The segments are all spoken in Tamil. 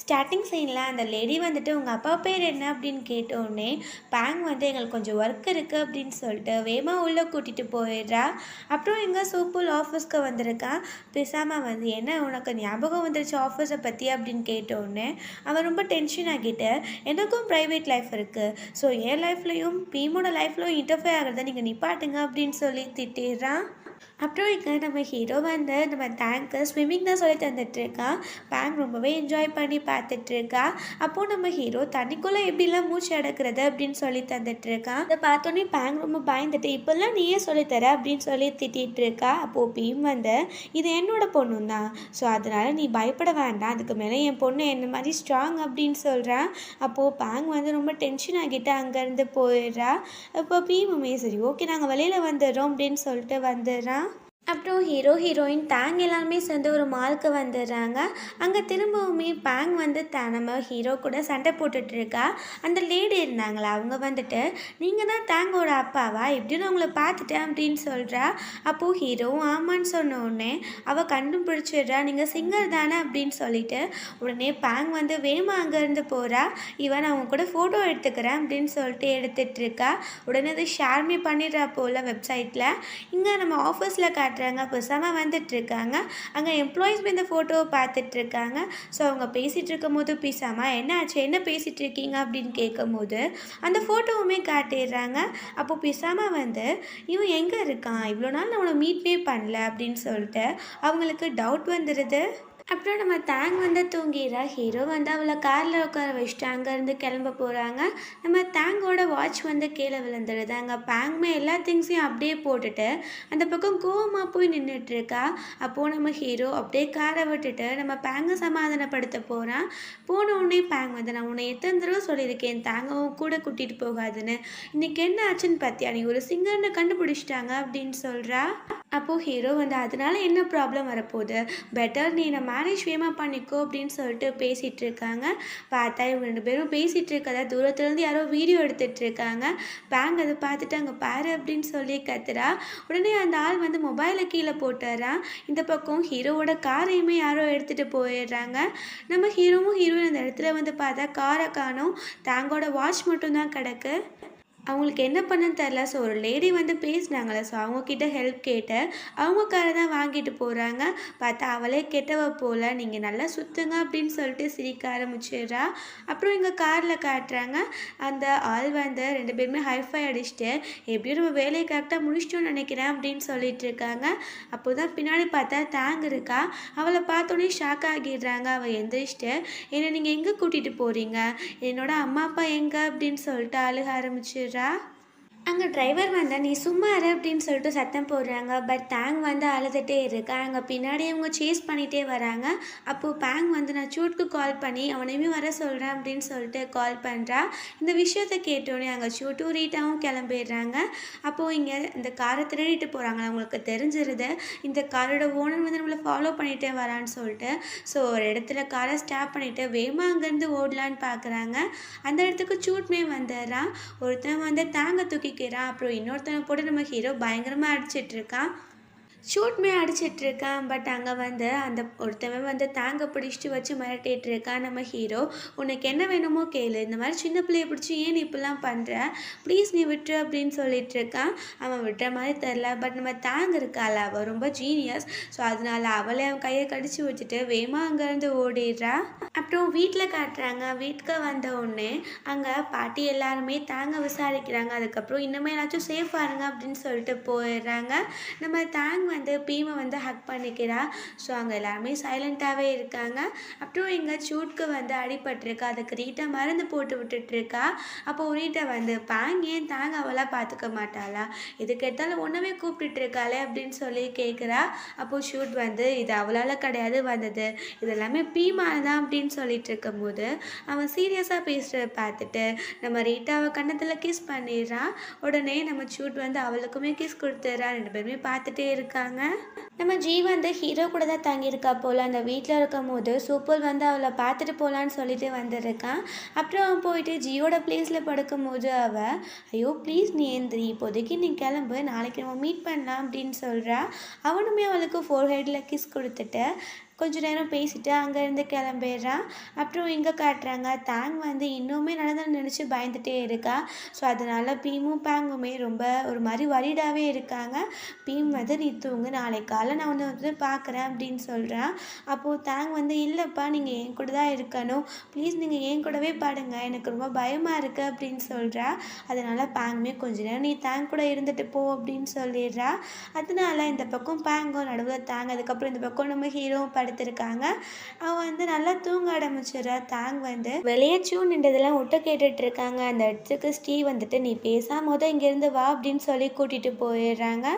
ஸ்டார்ட்டிங் சீனில் அந்த லேடி வந்துட்டு உங்கள் அப்பா பேர் என்ன அப்படின்னு கேட்டோடனே பேங் வந்து எங்களுக்கு கொஞ்சம் ஒர்க் இருக்குது அப்படின்னு சொல்லிட்டு வேகமாக உள்ளே கூட்டிகிட்டு போயிடுறா. அப்புறம் எங்கே சூப்பர் ஆஃபீஸ்க்கு வந்திருக்கான். பேசாமல் வந்து என்ன உனக்கு ஞாபகம் வந்துருச்சு ஆஃபீஸை பற்றி அப்படின்னு கேட்டோடனே அவன் ரொம்ப டென்ஷன் ஆகிட்டு எனக்கும் ப்ரைவேட் லைஃப் இருக்குது, ஸோ என் லைஃப்லையும் பீமோட லைஃப்லையும் இன்டர்ஃபியர் ஆகிறத நீங்கள் நிப்பாட்டுங்க அப்படின்னு சொல்லி திட்டிடுறான். அப்புறம் இங்கே நம்ம ஹீரோ வந்து நம்ம டேங்க்கு ஸ்விம்மிங் தான் சொல்லி தந்துட்டுருக்கான். பேங் ரொம்பவே என்ஜாய் பண்ணி பார்த்துட்ருக்கா. அப்போது நம்ம ஹீரோ தண்ணிக்குள்ளே எப்படிலாம் மூச்சு அடக்கிறது அப்படின்னு சொல்லி தந்துட்டுருக்கான். அதை பார்த்தோன்னே பேங் ரொம்ப பயந்துட்டு இப்போல்லாம் நீயே சொல்லித்தர அப்படின்னு சொல்லி திட்டிகிட்டு இருக்கா. அப்போது பீம் வந்து இது என்னோட பொண்ணு தான், ஸோ அதனால் நீ பயப்பட வேண்டாம், அதுக்கு மேலே என் பொண்ணு என்ன மாதிரி ஸ்ட்ராங் அப்படின்னு சொல்கிறான். அப்போது பேங் வந்து ரொம்ப டென்ஷன் ஆகிட்டு அங்கேருந்து போயிடுறா. இப்போ பீமுமே சரி ஓகே நாங்கள் வெளியில் வந்துடுறோம் அப்படின்னு சொல்லிட்டு வந்துடுறான். அப்புறம் ஹீரோ ஹீரோயின் டேங் எல்லாருமே சேர்ந்து ஒரு மாலுக்கு வந்துடுறாங்க. அங்கே திரும்பவுமே பேங் வந்து நம்ம ஹீரோ கூட சண்டை போட்டுட்ருக்கா. அந்த லேடி இருந்தாங்களா அவங்க வந்துட்டு நீங்கள் தான் டேங்கோட அப்பாவா, எப்படின்னு அவங்கள பார்த்துட்டேன் அப்படின்னு சொல்கிறா. அப்போது ஹீரோவும் ஆமான்னு சொன்ன உடனே அவள் கண்டுபிடிச்சிடுறா நீங்கள் சிங்கர் தானே அப்படின்னு சொல்லிட்டு. உடனே பேங் வந்து வேகமாக அங்கேருந்து போகிறா. இவன் அவங்க கூட ஃபோட்டோ எடுத்துக்கிறேன் அப்படின்னு சொல்லிட்டு எடுத்துகிட்ருக்கா. உடனே அதை ஷேர்மே பண்ணிடுறா போல் வெப்சைட்டில். இங்கே நம்ம ஆஃபீஸில் பேசாமல் வந்துட்டுருக்காங்க. அங்கே எம்ப்ளாயீஸ்மே இந்த ஃபோட்டோவை பார்த்துட்ருக்காங்க. ஸோ அவங்க பேசிகிட்டு இருக்கும் போது பேசாமல் என்ன ஆச்சு என்ன பேசிகிட்டு இருக்கீங்க அப்படின்னு கேட்கும் போது அந்த ஃபோட்டோவுமே காட்டிடுறாங்க. அப்போது பேசாமல் வந்து இவன் எங்கே இருக்கான், இவ்வளோ நாள் நான் அவனை மீட்மே பண்ணல அப்படின்னு சொல்லிட்டு அவங்களுக்கு டவுட் வந்துடுது. அப்புறம் நம்ம டேங் வந்து தூங்கிடுறா. ஹீரோ வந்து அவளை காரில் உட்கார வச்சுட்டு அங்கேருந்து கிளம்ப போகிறாங்க. நம்ம டேங்கோட வாட்ச் வந்து கீழே விழுந்துடுது. அங்கே பேங்குமே எல்லா திங்ஸையும் அப்படியே போட்டுட்டு அந்த பக்கம் கோவமாக போய் நின்றுட்டுருக்கா. அப்போது நம்ம ஹீரோ அப்படியே காரை விட்டுட்டு நம்ம பேங்கை சமாதானப்படுத்த போகிறான். போன உடனே பேங் வந்து நான் உன்னை எத்தனை தடவை சொல்லியிருக்கேன் டேங்கவும் கூட கூட்டிகிட்டு போகாதுன்னு, இன்றைக்கி என்ன ஆச்சுன்னு பார்த்தியா, நீ ஒரு சிங்கர்னு கண்டுபிடிச்சிட்டாங்க அப்படின்னு சொல்கிறா. அப்போது ஹீரோ வந்து அதனால என்ன ப்ராப்ளம் வரப்போகுது, பெட்டர் நீ நம்ம மேரேஜ் வேமா பண்ணிக்கோ அப்படின்னு சொல்லிட்டு பேசிகிட்டு இருக்காங்க. பார்த்தா இவங்க ரெண்டு பேரும் பேசிகிட்டு இருக்கதா தூரத்துலேருந்து யாரோ வீடியோ எடுத்துகிட்டு இருக்காங்க. பேங்க் அதை பார்த்துட்டு அங்கே பாரு அப்படின்னு சொல்லி கத்துறா. உடனே அந்த ஆள் வந்து மொபைலை கீழே போட்டுறான். இந்த பக்கம் ஹீரோவோட காரையுமே யாரோ எடுத்துகிட்டு போயிடுறாங்க. நம்ம ஹீரோவும் ஹீரோயின் அந்த இடத்துல வந்து பார்த்தா காரை காணோம், டேங்கோட வாட்ச் மட்டும்தான் கிடக்கு. அவங்களுக்கு என்ன பண்ணன்னு தெரில. ஸோ ஒரு லேடி வந்து பேசினாங்களே, ஸோ அவங்கக்கிட்ட ஹெல்ப் கேட்டு அவங்க காரை தான் வாங்கிட்டு போகிறாங்க. பார்த்தா அவளே கெட்டவ போல் நீங்கள் நல்லா சுற்றுங்க அப்படின்னு சொல்லிட்டு சிரிக்க ஆரம்பிச்சிடுறா. அப்புறம் இங்கே காரில் காட்டுறாங்க. அந்த ஆள் வந்து ரெண்டு பேருமே ஹைஃபை அடிச்சுட்டு எப்படியும் நம்ம வேலையை கரெக்டாக முடிச்சிட்டோன்னு நினைக்கிறேன் அப்படின்னு சொல்லிட்டு இருக்காங்க. அப்போ தான் பின்னாடி பார்த்தா டேங் இருக்கா. அவளை பார்த்தோன்னே ஷாக் ஆகிடுறாங்க. அவள் எந்திரிச்சிட்டு என்னை நீங்கள் எங்கே கூட்டிகிட்டு போகிறீங்க, என்னோட அம்மா அப்பா எங்கே அப்படின்னு சொல்லிட்டு அழுக ஆரம்பிச்சிடுறா. அங்கே டிரைவர் வந்து நீ சும்மா இரு அப்படின்னு சொல்லிட்டு சத்தம் போடுறாங்க. பட் டேங் வந்து அழுதுகிட்டே இருக்கா. அங்கே பின்னாடி அவங்க சேஸ் பண்ணிகிட்டே வராங்க. அப்போது பேங் வந்து நான் சூட்டுக்கு கால் பண்ணி அவனையுமே வர சொல்கிறேன் அப்படின்னு சொல்லிட்டு கால் பண்ணுறா. இந்த விஷயத்தை கேட்டோன்னே அங்கே சூட்டும் ரீட்டாவும் கிளம்பிடுறாங்க. அப்போது இங்கே இந்த காரை திருடிட்டு போகிறாங்க. அவங்களுக்கு தெரிஞ்சிருது இந்த காரோட ஓனர் வந்து நம்மளை ஃபாலோ பண்ணிகிட்டே வரான்னு சொல்லிட்டு. ஸோ ஒரு இடத்துல காரை ஸ்டாப் பண்ணிவிட்டு வேகமாக அங்கேருந்து ஓடலான்னு பார்க்குறாங்க. அந்த இடத்துக்கு சூட்மே வந்துடுறான். ஒருத்தன் வந்து டேங்கை தூக்கி அப்புறம் இன்னொருத்தனை போட்டு நம்ம ஹீரோ பயங்கரமாக அடிச்சிட்ருக்கான். ஷூட்மே அடிச்சிட்ருக்கான். பட் அங்கே வந்து அந்த ஒருத்தவன் வந்து டேங்கை பிடிச்சிட்டு வச்சு மிரட்டிகிட்டு இருக்கான். நம்ம ஹீரோ உனக்கு என்ன வேணுமோ கேளு, இந்த மாதிரி சின்ன பிள்ளைய பிடிச்சி ஏன் நீ இப்படிலாம் பண்ணுற, ப்ளீஸ் நீ விட்டுரு அப்படின்னு சொல்லிட்டு இருக்கான். அவன் விட்டுற மாதிரி தெரில. பட் நம்ம டேங் இருக்காள் அவள் ரொம்ப ஜீனியஸ். ஸோ அதனால அவளே அவன் கையை கடிச்சு வச்சுட்டு வேகமாக அங்கேருந்து ஓடிடுறா. அப்புறம் வீட்டில் காட்டுறாங்க. வீட்டுக்கு வந்த உடனே அங்கே பாட்டி எல்லாருமே டேங்கை விசாரிக்கிறாங்க. அதுக்கப்புறம் இன்னுமே ஏதாச்சும் சேஃபாக இருங்க அப்படின்னு சொல்லிட்டு போயிடுறாங்க. நம்ம டேங் வந்து பீமை வந்து ஹக் பண்ணிக்கிறா. ஸோ அங்கே எல்லாருமே சைலண்ட்டாகவே இருக்காங்க. அப்புறம் இங்கே சூட்க்கு வந்து அடிபட்டிருக்கா. அதுக்கு ரீட்டா மருந்து போட்டு விட்டுட்ருக்கா. அப்போது ரீட்டா வந்து பேங் ஏன் டேங் அவளாக பார்த்துக்க மாட்டாளா, இதுக்கு எடுத்தாலும் ஒன்றவே கூப்பிட்டுட்டு இருக்காளே அப்படின்னு சொல்லி கேட்குறா. அப்போது ஷூட் வந்து இது அவளால் கிடையாது வந்தது, இது எல்லாமே பீமால் தான் அப்படின்னு சொல்லிட்டு இருக்கும்போது அவன் சீரியஸாக பேசுகிறத பார்த்துட்டு நம்ம ரீட்டாவை கன்னத்தில் கிஸ் பண்ணிடுறான். உடனே நம்ம ஷூட் வந்து அவளுக்குமே கிஸ் கொடுத்துட்றா. ரெண்டு பேருமே பார்த்துட்டே இருக்காங்க. நம்ம ஜீ வந்து ஹீரோ கூட தான் தங்கியிருக்கா போல். அந்த வீட்டில் இருக்கும் போது சூப்பர் வந்து அவளை பார்த்துட்டு போகலான்னு சொல்லிட்டு வந்துருக்கான். அப்புறம் அவன் போயிட்டு ஜியோட பிளேஸில் படுக்கும் போது அவள் ஐயோ ப்ளீஸ் நீ எந்திரி, இப்போதைக்கு நீ கிளம்பு, நாளைக்கு நம்ம மீட் பண்ணலாம் அப்படின்னு சொல்கிறா. அவனுமே அவளுக்கு ஃபோர் ஹெட்டில் கிஸ் கொடுத்துட்டு கொஞ்ச நேரம் பேசிட்டு அங்கேருந்து கிளம்பிடுறான். அப்புறம் இங்கே காட்டுறாங்க தேங் வந்து இன்னுமே நடந்து நினச்சி பயந்துட்டே இருக்கா. ஸோ அதனால பீமும் பேங்குமே ரொம்ப ஒரு மாதிரி வரிடாவே இருக்காங்க. பீம் வந்து நீ தூங்கு, நாளைக்கு காலை நான் வந்து பார்க்குறேன் அப்படின்னு சொல்கிறான். அப்போது தேங் வந்து இல்லைப்பா நீங்கள் என் கூட தான் இருக்கணும், ப்ளீஸ் நீங்கள் என் கூடவே பாடுங்க, எனக்கு ரொம்ப பயமாக இருக்குது அப்படின்னு சொல்கிறா. அதனால் பேங்குமே கொஞ்ச நேரம் நீ தேங் கூட இருந்துட்டு போ அப்படின்னு சொல்லிடுறா. அதனால இந்த பக்கம் பேங்கும் நடுவில் தேங், அதுக்கப்புறம் இந்த பக்கம் நம்ம ஹீரோவும் படுத்திருக்காங்க. அவன் வந்து நல்லா தூங்க ஆரம்பிச்சிடுறா. தேங் வந்து வெளியே நின்றதெல்லாம் ஒட்ட கேட்டுட்டு இருக்காங்க. அந்த இடத்துக்கு ஸ்டீவ் வந்துட்டு நீ பேசாம இங்கேருந்து வா அப்படின்னு சொல்லி கூட்டிகிட்டு போயிடுறாங்க.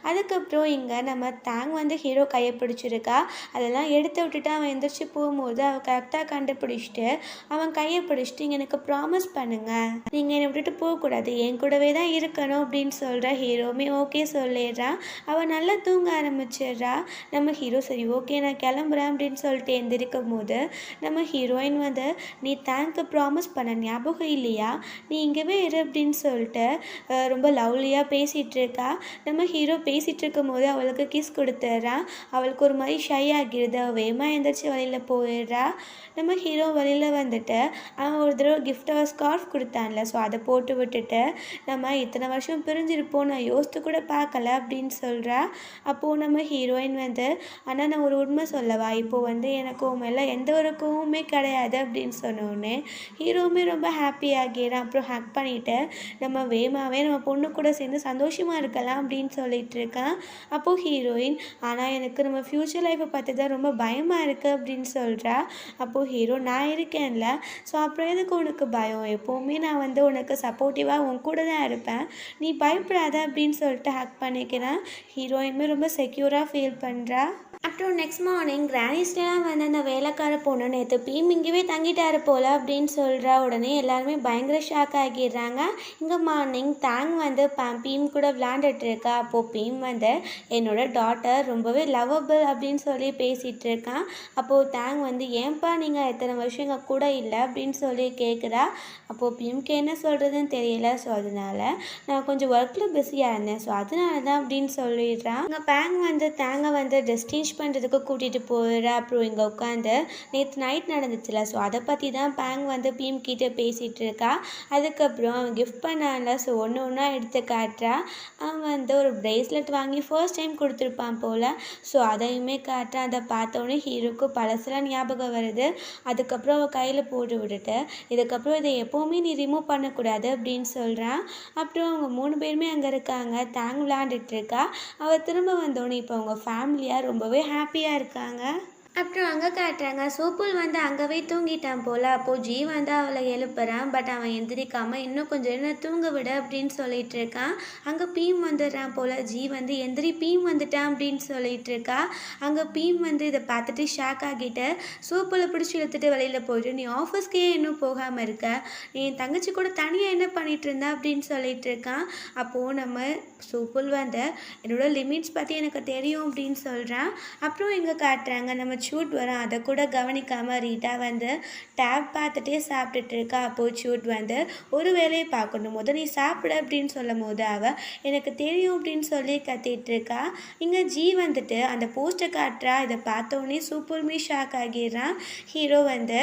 அதுக்கப்புறம் இங்கே நம்ம தேங் வந்து ஹீரோ கையை பிடிச்சிருக்கா. அதெல்லாம் எடுத்து விட்டுட்டு அவன் எந்திரிச்சு போகும்போது அவன் கரெக்டாக கண்டுபிடிச்சிட்டு அவன் கையை பிடிச்சிட்டு இங்கே எனக்கு ப்ராமிஸ் பண்ணுங்க, நீங்கள் என்னை விட்டுட்டு போகக்கூடாது, என் கூடவே தான் இருக்கணும் அப்படின்னு சொல்கிற. ஹீரோவுமே ஓகே சொல்லிடுறான். அவன் நல்லா தூங்க ஆரம்பிச்சிடுறா. நம்ம ஹீரோ சரி ஓகே நான் கிளம்புறேன் அப்படின்னு சொல்லிட்டு எந்திரிக்கும் போது நம்ம ஹீரோயின் வந்து நீ தேங்க்கு ப்ராமிஸ் பண்ண ஞாபகம் இல்லையா, நீ இங்கேவே இரு அப்படின்னு சொல்லிட்டு ரொம்ப லவ்லியாக பேசிகிட்டு இருக்கா. நம்ம ஹீரோ பேசிகிட்டு இருக்கும் போது அவளுக்கு கிஸ் கொடுத்துட்றான். அவளுக்கு ஒரு மாதிரி ஷை ஆகிடுது. அவள் வேகமாக எந்திரிச்சு வழியில் போயிடுறா. நம்ம ஹீரோ வழியில் வந்துட்டு அவன் ஒரு தடவை கிஃப்டாக ஸ்கார்ஃப் கொடுத்தான்ல, ஸோ அதை போட்டு விட்டுட்டு நம்ம இத்தனை வருஷம் பிரிஞ்சிருப்போம் நான் யோசித்து கூட பார்க்கல அப்படின்னு சொல்கிறா. அப்போது நம்ம ஹீரோயின் வந்து ஆனால் நான் ஒரு உண்மை சொல்லவா, இப்போது வந்து எனக்கு மேலே எந்த ஒரு கோவமே கிடையாது அப்படின்னு சொன்னோடனே ஹீரோவுமே ரொம்ப ஹாப்பி ஆகிறான். அப்புறம் ஹக் பண்ணிவிட்டு நம்ம வேமாவே நம்ம பொண்ணு கூட சேர்ந்து சந்தோஷமாக இருக்கலாம் அப்படின்னு சொல்லிட்டு இருக்கான். அப்போது ஹீரோயின் ஆனால் எனக்கு நம்ம ஃப்யூச்சர் லைஃப்பை பார்த்து தான் ரொம்ப பயமாக இருக்குது அப்படின்னு சொல்கிறா. அப்போது ஹீரோ நான் இருக்கேன்ல, ஸோ அப்புறம் எதுக்கு உனக்கு பயம், எப்போவுமே நான் வந்து உனக்கு சப்போர்ட்டிவாக உன் கூட தான் இருப்பேன், நீ பயப்படாத அப்படின்னு சொல்லிட்டு ஹக் பண்ணிக்கிறேன். ஹீரோயினுமே ரொம்ப செக்யூராக ஃபீல் பண்ணுறா. அப்புறம் நெக்ஸ்ட் மார்னிங் கிரானிஸ்டெலாம் வந்து அந்த வேலைக்கார பொண்ணு நேற்று பீம் இங்கேயே தங்கிட்டாரு போல் அப்படின்னு சொல்கிறா. உடனே எல்லாருமே பயங்கர ஷாக் ஆகிடுறாங்க. இங்கே மார்னிங் தேங் வந்து பீம் கூட விளையாண்டுட்டு இருக்கா. அப்போது பீம் வந்து என்னோட டாட்டர் ரொம்பவே லவ்வபிள் அப்படின்னு சொல்லி பேசிகிட்டு இருக்கான். அப்போது தேங் வந்து ஏன்பா நீங்கள் எத்தனை வருஷம் எங்கள் கூட இல்லை அப்படின்னு சொல்லி கேட்குறா. அப்போது பீம்க்கு என்ன சொல்கிறதுன்னு தெரியல. ஸோ அதனால நான் கொஞ்சம் ஒர்க்கில் பிஸியாக இருந்தேன், ஸோ அதனால தான் அப்படின்னு சொல்லிடுறான். இங்கே பேங் வந்து தேங்கை வந்து டெஸ்டின்ஸ் பண்ணுறதுக்கு கூட்டிகிட்டு போயிடுறா. அப்புறம் இங்கே உட்காந்து நேற்று நைட் நடந்துச்சுல, ஸோ அதை பற்றி தான் பேங் வந்து பீம் கிட்டே பேசிகிட்டு இருக்கா. அதுக்கப்புறம் அவன் கிஃப்ட் பண்ணான்ல, ஸோ ஒன்று ஒன்றா எடுத்து காட்டுறா. அவன் வந்து ஒரு ப்ரேஸ்லெட் வாங்கி ஃபர்ஸ்ட் டைம் கொடுத்துருப்பான் போல், ஸோ அதையுமே காட்டுறான். அதை பார்த்தோன்னே ஹீரோக்கு பழசெல்லாம் ஞாபகம் வருது. அதுக்கப்புறம் அவள் கையில் போட்டு விட்டுட்டு இதுக்கப்புறம் இதை எப்போவுமே நீ ரிமூவ் பண்ணக்கூடாது அப்படின்னு சொல்கிறான். அப்புறம் அவங்க 3 பேருமே அங்கே இருக்காங்க. தேங் விளையாண்டுட்டு இருக்கா. அவள் திரும்ப வந்தோடனே இப்போ அவங்க ஃபேமிலியாக ரொம்பவே ஹாப்பியாக இருக்காங்க. அப்புறம் அங்கே காட்டுறாங்க சூப்புல் வந்து அங்கேவே தூங்கிட்டான் போல். அப்போது ஜி வந்து அவளை எழுப்புறான். பட் அவன் எந்திரிக்காமல் இன்னும் கொஞ்சம் என்ன தூங்க விட அப்படின்னு சொல்லிட்டு இருக்கான். அங்கே பீம் வந்துடுறான் போல். ஜி வந்து எந்திரி பீம் வந்துட்டான் அப்படின்னு சொல்லிட்டு இருக்கா. அங்கே பீம் வந்து இதை பார்த்துட்டு ஷாக் ஆகிட்டு சூப்புலை பிடிச்சி இழுத்துட்டு வெளியில் போயிட்டு நீ ஆஃபீஸ்க்கே இன்னும் போகாமல் இருக்க, நீ என் தங்கச்சி கூட தனியாக என்ன பண்ணிட்டு இருந்தா அப்படின்னு சொல்லிட்டு இருக்கான். அப்போது நம்ம சூப்புல் வந்து என்னோட லிமிட்ஸ் பற்றி எனக்கு தெரியும் அப்படின்னு சொல்கிறான். அப்புறம் இங்கே காட்டுறாங்க நம்ம சூட் வரும், அதை கூட கவனிக்காமல் ரீட்டா வந்து டேப் பார்த்துட்டே சாப்பிட்டுட்டு இருக்கா. அப்போது சூட் வந்து ஒரு வேலையை பார்க்கணும், முதல் நீ சாப்பிட அப்படின்னு சொல்லும் போது அவள் எனக்கு தெரியும் அப்படின்னு சொல்லி கத்திட்டு இருக்கா. இங்கே ஜி வந்துட்டு அந்த போஸ்ட்டை காட்டுறா. இதை பார்த்தோன்னே சூப்பர்மே ஷாக் ஆகிடுறான். ஹீரோ வந்து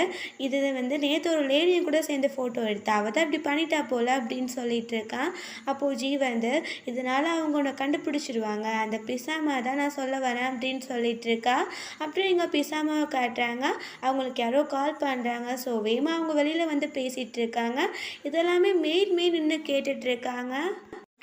இது வந்து நேற்று ஒரு லேடியும் கூட சேர்ந்து ஃபோட்டோ எடுத்தா, அவள் தான் இப்படி பண்ணிட்டா போல் அப்படின்னு சொல்லிட்டு இருக்கான். அப்போது ஜி வந்து இதனால் அவங்க உன்னை கண்டுபிடிச்சிடுவாங்க, அந்த பிசாமா தான் நான் சொல்ல வரேன் அப்படின்னு சொல்லிட்டு இருக்கா. அப்புறம் இங்கே பிசாமாவை காட்டுறாங்க. அவங்களுக்கு யாரோ கால் பண்ணுறாங்க. ஸோ வேமா அவங்க வெளியில் வந்து பேசிகிட்டு இருக்காங்க. இதெல்லாமே மெய்ட் நின்று கேட்டுட்ருக்காங்க.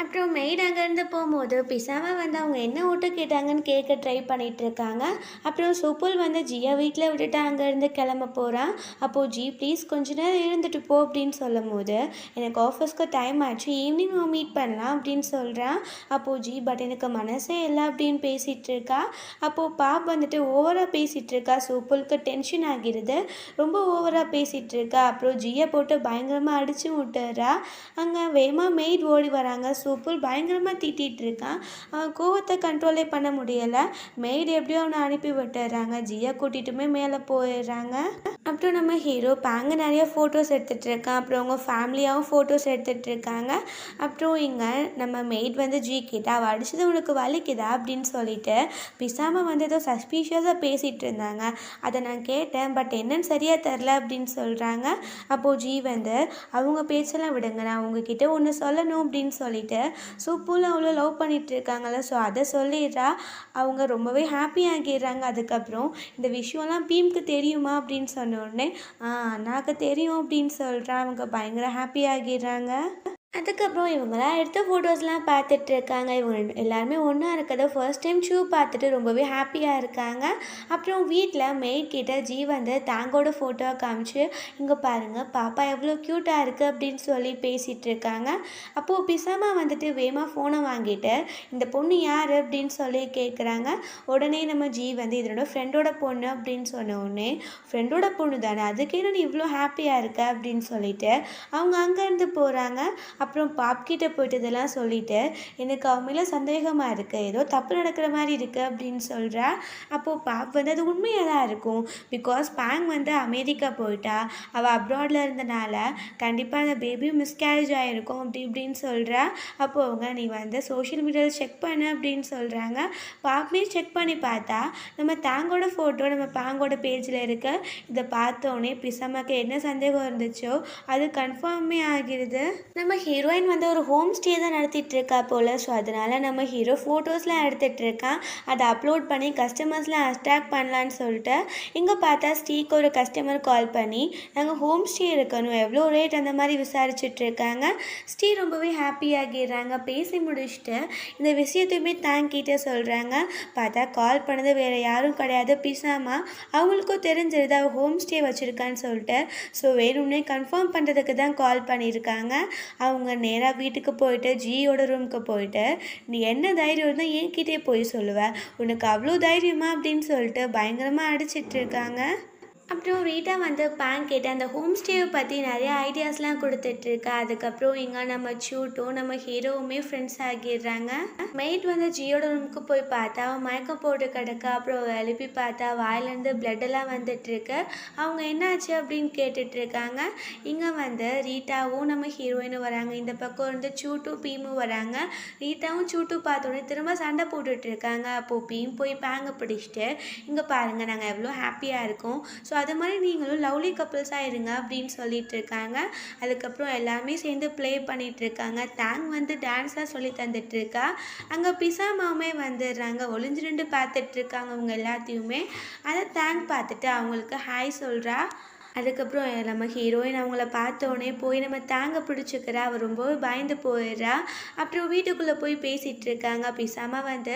அப்புறம் மெய்ட் அங்கேருந்து போகும்போது பிசாமா வந்து அவங்க என்ன ஓட்டு கேட்டாங்கன்னு கேட்க ட்ரை பண்ணிகிட்டு இருக்காங்க. அப்புறம் சுப்புல் வந்து ஜியா வீட்டில் விட்டுட்டு அங்கேருந்து கிளம்ப போகிறான். அப்போது ஜி ப்ளீஸ் கொஞ்ச நேரம் இருந்துட்டு போ அப்படின்னு சொல்லும் போது எனக்கு ஆஃபீஸ்க்கு டைம் ஆச்சு, ஈவினிங் மீட் பண்ணலாம் அப்படின்னு சொல்கிறான். அப்போது ஜி பட் எனக்கு மனசே இல்லை அப்படின்னு பேசிகிட்டு இருக்கா. அப்போது பாப் வந்துட்டு ஓவராக பேசிகிட்டு இருக்கா. சுப்புலுக்கு டென்ஷன் ஆகிடுது, ரொம்ப ஓவராக பேசிகிட்டு இருக்கா. அப்புறம் ஜியை போட்டு பயங்கரமாக அடித்து விட்டுறா. அங்கே வேமா மெய்ட் ஓடி வராங்க. சூப்புல் பயங்கரமாக திட்டிகிட்டு இருக்கான். அவன் கோவத்தை கண்ட்ரோலே பண்ண முடியலை. மெய்டு எப்படியோ அவனை அனுப்பி விட்டுறாங்க. ஜியை கூட்டிகிட்டுமே மேலே போயிடுறாங்க. அப்புறம் நம்ம ஹீரோ பேங்கு நிறைய ஃபோட்டோஸ் எடுத்துகிட்டு இருக்கான். அப்புறம் அவங்க ஃபேமிலியாகவும் ஃபோட்டோஸ் எடுத்துகிட்டு இருக்காங்க. அப்புறம் இங்கே நம்ம மெய்ட் வந்து ஜி கிட்ட அவள் அடிச்சது உனக்கு வலிக்குதா அப்படின்னு சொல்லிட்டு பிசாமல் வந்து ஏதோ சஸ்பீஷியஸாக பேசிகிட்டு இருந்தாங்க. அதை நான் கேட்டேன், பட் என்னன்னு சரியாக தெரில அப்படின்னு சொல்கிறாங்க. அப்போது ஜி வந்து அவங்க பேச்செல்லாம் விடுங்க, நான் உங்ககிட்ட ஒன்று சொல்லணும் அப்படின்னு சொல்லிட்டு சூப்பூல் அவ்வளோ லவ் பண்ணிகிட்டு இருக்காங்கள, ஸோ அதை சொல்லிடுறா. அவங்க ரொம்பவே ஹாப்பி ஆகிடுறாங்க. அதுக்கப்புறம் இந்த விஷயம்லாம் பீம்க்கு தெரியுமா அப்படின்னு சொன்னோடனே அண்ணாக்கு தெரியும் அப்படின்னு சொல்கிறான். அவங்க பயங்கர ஹாப்பி ஆகிடுறாங்க. அதுக்கப்புறம் இவங்களாம் எடுத்த ஃபோட்டோஸ்லாம் பார்த்துட்டு இருக்காங்க. இவங்க எல்லாருமே ஒன்றா இருக்கிறத ஃபர்ஸ்ட் டைம் ஷூ பார்த்துட்டு ரொம்பவே ஹாப்பியாக இருக்காங்க. அப்புறம் வீட்டில் மெய்ட் கிட்ட ஜி வந்து தேங்கோட ஃபோட்டோவை காமிச்சு இங்கே பாருங்கள் பாப்பா எவ்வளோ க்யூட்டாக இருக்குது அப்படின்னு சொல்லி பேசிகிட்டு இருக்காங்க. அப்போது பிசாமா வந்துட்டு வேமா ஃபோனை வாங்கிட்டு இந்த பொண்ணு யார் அப்படின்னு சொல்லி கேட்குறாங்க. உடனே நம்ம ஜி வந்து இதனோட ஃப்ரெண்டோட பொண்ணு அப்படின்னு சொன்ன உடனே ஃப்ரெண்டோட பொண்ணு தானே, அதுக்கே நான் இவ்வளோ ஹாப்பியாக இருக்க அப்படின்னு சொல்லிட்டு அவங்க அங்கேருந்து போகிறாங்க. அப்புறம் பாப்கிட்ட போய்ட்டு இதெல்லாம் சொல்லிவிட்டு எனக்கு அவன் மேலே சந்தேகமாக இருக்குது, ஏதோ தப்பு நடக்கிற மாதிரி இருக்குது அப்படின்னு சொல்கிறா. அப்போது பாப் வந்து அது உண்மையாக தான் இருக்கும். பிகாஸ் பேங் வந்து அமெரிக்கா போயிட்டா, அவள் அப்ராடில் இருந்தனால கண்டிப்பாக அந்த பேபியும் மிஸ்கேரேஜ் ஆகிருக்கும் அப்படி இப்படின்னு சொல்கிறா. அப்போது அவங்க நீ வந்து சோஷியல் மீடியாவில் செக் பண்ணு அப்படின்னு சொல்கிறாங்க. பாப்புமே செக் பண்ணி பார்த்தா நம்ம தேங்கோட ஃபோட்டோ நம்ம பேங்கோட பேஜில் இருக்க. இதை பார்த்தோன்னே பிசாமாக்கு என்ன சந்தேகம் இருந்துச்சோ அது கன்ஃபார்மே ஆகிடுது. நம்ம ஹீரோயின் வந்து ஒரு ஹோம் ஸ்டே தான் நடத்திட்டு இருக்கா போல். ஸோ அதனால் நம்ம ஹீரோ ஃபோட்டோஸ்லாம் எடுத்துகிட்டு இருக்கான். அதை அப்லோட் பண்ணி கஸ்டமர்ஸ்லாம் அட்ராக்ட் பண்ணலான்னு சொல்லிட்டு இங்கே பார்த்தா ஸ்டீக்கு ஒரு கஸ்டமர் கால் பண்ணி நாங்கள் ஹோம் ஸ்டே இருக்கணும், எவ்வளோ ரேட் அந்த மாதிரி விசாரிச்சுட்டு இருக்காங்க. ஸ்டீ ரொம்பவே ஹாப்பியாகிடுறாங்க. பேசி முடிச்சுட்டு இந்த விஷயத்தையுமே தேங்க்கிட்ட சொல்கிறாங்க. பார்த்தா கால் பண்ணது வேறு யாரும் கிடையாது, பிசாமா. அவங்களுக்கும் தெரிஞ்சிருது அவள் ஹோம் ஸ்டே வச்சுருக்கான்னு சொல்லிட்டு. ஸோ வேணும்னே கன்ஃபார்ம் பண்ணுறதுக்கு தான் கால் பண்ணியிருக்காங்க. அவங்க நேராக வீட்டுக்கு போயிட்டு ஜியோட ரூமுக்கு போயிட்டு நீ என்ன தைரியம் இருந்தால் என்கிட்டே போய் சொல்லுவேன், உனக்கு அவ்வளோ தைரியமா அப்படின்னு சொல்லிட்டு பயங்கரமாக அடிச்சிட்டு இருக்காங்க. அப்புறம் ரீட்டா வந்து பேங்க் கேட்டு அந்த ஹோம் ஸ்டேவை பற்றி நிறைய ஐடியாஸ்லாம் கொடுத்துட்ருக்கா. அதுக்கப்புறம் இங்கே நம்ம சூட்டும் நம்ம ஹீரோவுமே ஃப்ரெண்ட்ஸ் ஆகிடுறாங்க. மெய்ட் வந்து ஜியோட ரூமுக்கு போய் பார்த்தா அவன் மயக்கம் போட்டு கிடக்கா. அப்புறம் எழுப்பி பார்த்தா வாயிலேருந்து பிளட்டெல்லாம் வந்துட்டுருக்கு. அவங்க என்னாச்சு அப்படின்னு கேட்டுட்ருக்காங்க. இங்கே வந்து ரீட்டாவும் நம்ம ஹீரோயினும் வராங்க. இந்த பக்கம் வந்து சூட்டும் பீமும் வராங்க. ரீட்டாவும் சூட்டும் பார்த்தோன்னே திரும்ப சண்டை போட்டுட்ருக்காங்க. அப்போது பீம் போய் பேங்கை பிடிச்சிட்டு இங்கே பாருங்கள் நாங்கள் எவ்வளோ ஹாப்பியாக இருக்கோம், ஸோ அது மாதிரி நீங்களும் லவ்லி கப்புள்ஸாக இருங்க அப்படின்னு சொல்லிட்டு இருக்காங்க. அதுக்கப்புறம் எல்லாமே சேர்ந்து ப்ளே பண்ணிகிட்டு இருக்காங்க. தேங் வந்து டான்ஸாக சொல்லி தந்துட்டுருக்கா. அங்கே பிசாமாவுமே வந்துடுறாங்க. ஒளிஞ்சு ரெண்டு பார்த்துட்ருக்காங்க அவங்க எல்லாத்தையுமே. அதை தேங் பார்த்துட்டு அவங்களுக்கு ஹாய் சொல்கிறா. அதுக்கப்புறம் நம்ம ஹீரோயின் அவங்கள பார்த்தோன்னே போய் நம்ம தேங்க பிடிச்சிக்கிறா. அவள் ரொம்பவே பயந்து போயிடுறா. அப்புறம் வீட்டுக்குள்ளே போய் பேசிகிட்டு இருக்காங்க. பிசாமா வந்து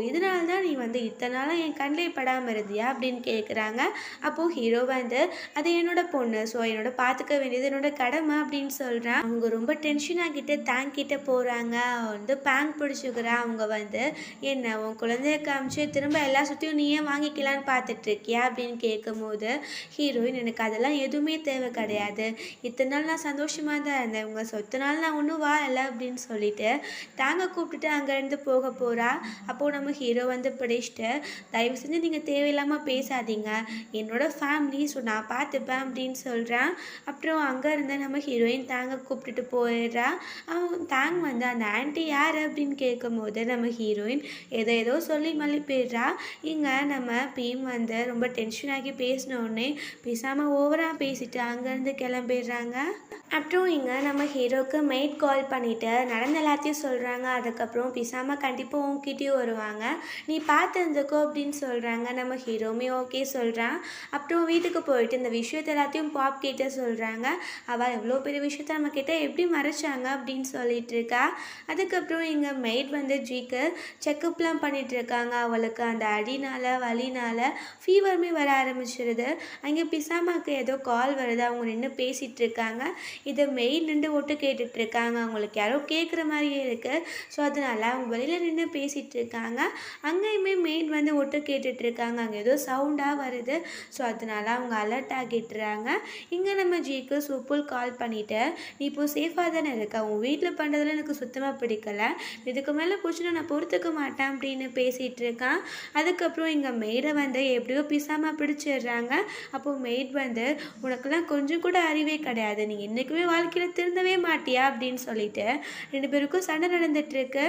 இதனால தான் நீ வந்து இத்தனை நாளாக என் கண்ணிலே படாமல் இருந்தியா அப்படின்னு கேட்குறாங்க. அப்போது ஹீரோ வந்து அது என்னோட பொண்ணு, ஸோ என்னோட பார்த்துக்க வேண்டியது என்னோட கடமை அப்படின்னு சொல்கிறான். அவங்க ரொம்ப டென்ஷன் ஆகிட்டு தேங்கிட்ட போகிறாங்க. வந்து பேங்க் பிடிச்சிக்கிறா. அவங்க வந்து என்ன உன் குழந்தைய காமிச்சு திரும்ப எல்லா சுற்றியும் நீயே வாங்கிக்கலான்னு பார்த்துட்ருக்கியா அப்படின்னு கேட்கும்போது ஹீரோயின் எனக்கு அதெல்லாம் எதுவுமே தேவை கிடையாது, இத்தனை நாள் நான் சந்தோஷமாக தான் இருந்தேன், உங்கள் சொத்து நாள் நான் ஒன்றும் வாழலை அப்படின்னு சொல்லிட்டு தாங்க கூப்பிட்டுட்டு அங்கேருந்து போக போகிறா. அப்போது நம்ம ஹீரோ வந்து பிடிச்சிட்டு தயவு செஞ்சு நீங்கள் தேவையில்லாமல் பேசாதீங்க, என்னோட ஃபேமிலி, ஸோ நான் பார்த்துப்பேன் அப்படின்னு சொல்கிறேன். அப்புறம் அங்கேருந்து நம்ம ஹீரோயின் தாங்க கூப்பிட்டுட்டு போயிடுறா. அவன் தாங்க வந்து அந்த ஆன்ட்டி யார் அப்படின்னு கேட்கும்போது நம்ம ஹீரோயின் ஏதோ சொல்லி மல்லி போயிடுறா. இங்கே நம்ம பீம் வந்து ரொம்ப டென்ஷன் ஆகி பேசினோடனே பேசாமல் ஓவராக பேசிட்டு அங்கேருந்து கிளம்பிடுறாங்க. அப்புறம் இங்கே நம்ம ஹீரோவுக்கு மெய்ட் கால் பண்ணிவிட்டு நடந்த எல்லாத்தையும் சொல்கிறாங்க. அதுக்கப்புறம் பிசாமல் கண்டிப்பாக உங்ககிட்டயும் வருவாங்க, நீ பார்த்து இருந்துக்கோ அப்படின்னு சொல்கிறாங்க. நம்ம ஹீரோவுமே ஓகே சொல்கிறான். அப்புறம் வீட்டுக்கு போயிட்டு இந்த விஷயத்த எல்லாத்தையும் பாப் கிட்ட சொல்கிறாங்க. அவள் எவ்வளோ பெரிய விஷயத்த நம்மக்கிட்ட எப்படி மறைச்சாங்க அப்படின்னு சொல்லிட்டு இருக்கா. அதுக்கப்புறம் இங்கே மெய்ட் வந்து ஜிக்கு செக்கப்லாம் பண்ணிகிட்டு இருக்காங்க. அவளுக்கு அந்த அடினால் வலினால் ஃபீவருமே வர ஆரம்பிச்சிருது. அங்கே பிசாமாவுக்கு ஏதோ கால் வருது, அவங்க நின்று பேசிகிட்டு இருக்காங்க. இதை மெயில் நின்று ஒட்டு கேட்டுட்டு இருக்காங்க. அவங்களுக்கு யாரோ கேட்குற மாதிரியே இருக்குது. ஸோ அதனால அவங்க வெளியில் நின்று பேசிகிட்டு இருக்காங்க. அங்கேயுமே மெயில் வந்து ஒட்டு கேட்டுட்டு இருக்காங்க. அங்கே ஏதோ சவுண்டாக வருது. ஸோ அதனால அவங்க அலர்ட் ஆகிட்டுறாங்க. இங்கே நம்ம ஜிக்கு சுப்புல் கால் பண்ணிவிட்டு, நீ இப்போ சேஃபாக தானே இருக்க, உன் வீட்டில் பண்ணுறதுல எனக்கு சுத்தமாக பிடிக்கல, இதுக்கு மேலே போச்சுன்னா நான் பொறுத்துக்க மாட்டேன் அப்படின்னு பேசிகிட்டு இருக்கான். அதுக்கப்புறம் இங்கே மெய்டை வந்து எப்படியோ பிசாமல் பிடிச்சிடுறாங்க. அப்போது மெய்ட் வந்து, உனக்கெல்லாம் கொஞ்சம் கூட அறிவே கிடையாது, நீ என்றைக்குமே வாழ்க்கையில் திருந்தவே மாட்டியா அப்படின்னு சொல்லிட்டு 2 பேருக்கும் சண்டை நடந்துட்டுருக்கு.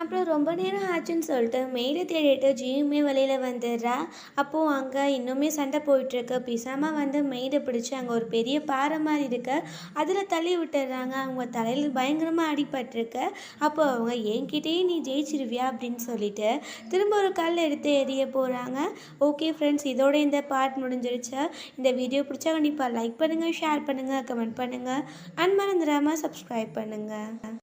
அப்புறம் ரொம்ப நேரம் ஆச்சுன்னு சொல்லிட்டு மெய்டை தேடிட்டு ஜியுமே வெளியில் வந்துடுறா. அப்போது அங்கே இன்னுமே சண்டை போயிட்டுருக்கு. பிசாமல் வந்து மெய்டை பிடிச்சி அங்கே ஒரு பெரிய பாறை மாதிரி இருக்கு, அதில் தள்ளி விட்டுடுறாங்க. அவங்க தலையில் பயங்கரமாக அடிபட்டிருக்கு. அப்போ அவங்க என்கிட்டயே நீ ஜெயிச்சிருவியா அப்படின்னு சொல்லிட்டு திரும்ப ஒரு கல் எடுத்து எறிய போகிறாங்க. ஓகே ஃப்ரெண்ட்ஸ், இதோட இந்த பார்ட் முடிஞ்சிருச்சு. இந்த வீடியோ பிடிச்சா கண்டிப்பாக லைக் பண்ணுங்கள், ஷேர் பண்ணுங்கள், கமெண்ட் பண்ணுங்கள், அண்ட் மறந்துடாமல் சப்ஸ்கிரைப் பண்ணுங்கள்.